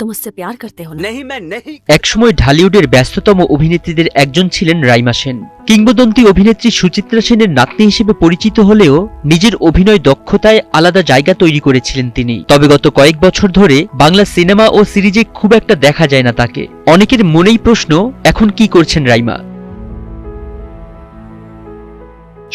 तुम मुझसे प्यार करते हो ना? नहीं मैं नहीं। একসময় ঢালিউডের ব্যস্ততম অভিনেত্রীদের একজন ছিলেন রাইমা সেন। কিংবদন্তি অভিনেত্রী সুচিত্রা সেনের নাতনি হিসেবে পরিচিত হলেও নিজের অভিনয় দক্ষতায় আলাদা জায়গা তৈরি করেছিলেন তিনি। তবে গত কয়েক বছর ধরে বাংলা সিনেমা ও সিরিজে খুব একটা দেখা যায় না তাকে। অনেকের মনেই প্রশ্ন, এখন কি করছেন রাইমা?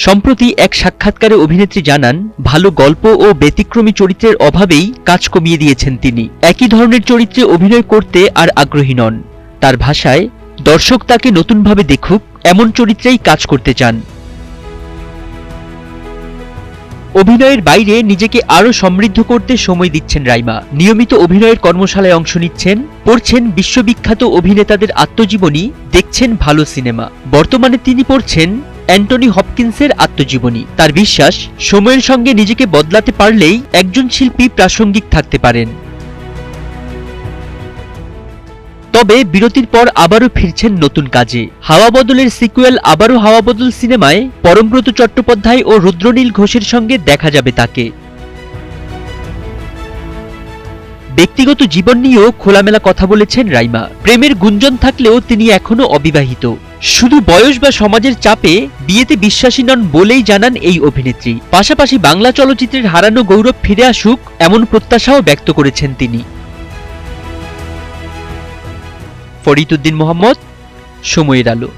সম্প্রতি এক সাক্ষাৎকারে অভিনেত্রী জানান, ভালো গল্প ও ব্যতিক্রমী চরিত্রের অভাবেই কাজ কমিয়ে দিয়েছেন তিনি। একই ধরনের চরিত্রে অভিনয় করতে আর আগ্রহী নন। তার ভাষায়, দর্শক তাকে নতুনভাবে দেখুক এমন চরিত্রেই কাজ করতে চান। অভিনয়ের বাইরে নিজেকে আরও সমৃদ্ধ করতে সময় দিচ্ছেন রাইমা। নিয়মিত অভিনয়ের কর্মশালায় অংশ নিচ্ছেন, পড়ছেন বিশ্ববিখ্যাত অভিনেতাদের আত্মজীবনী, দেখছেন ভালো সিনেমা। বর্তমানে তিনি পড়ছেন অ্যান্টনি হপকিন্সের আত্মজীবনী। তার বিশ্বাস, সময়ের সঙ্গে নিজেকে বদলাতে পারলেই একজন শিল্পী প্রাসঙ্গিক থাকতে পারেন। তবে বিরতির পর আবারও ফিরছেন নতুন কাজে। হাওয়া বদলের সিকুয়েল আবারও হাওয়া বদল সিনেমায় পরমব্রত চট্টোপাধ্যায় ও রুদ্রনীল ঘোষের সঙ্গে দেখা যাবে তাকে। ব্যক্তিগত জীবন নিয়েও খোলামেলা কথা বলেছেন রাইমা। প্রেমের গুঞ্জন থাকলেও তিনি এখনো অবিবাহিত। শুধু বয়স বা সমাজের চাপে বিয়েতে বিশ্বাসী নন বলেই জানান এই অভিনেত্রী। পাশাপাশি বাংলা চলচ্চিত্রের হারানো গৌরব ফিরে আসুক এমন প্রত্যাশাও ব্যক্ত করেছেন তিনি। ফরিদ উদ্দিন মোহাম্মদ, সময়ের আলো।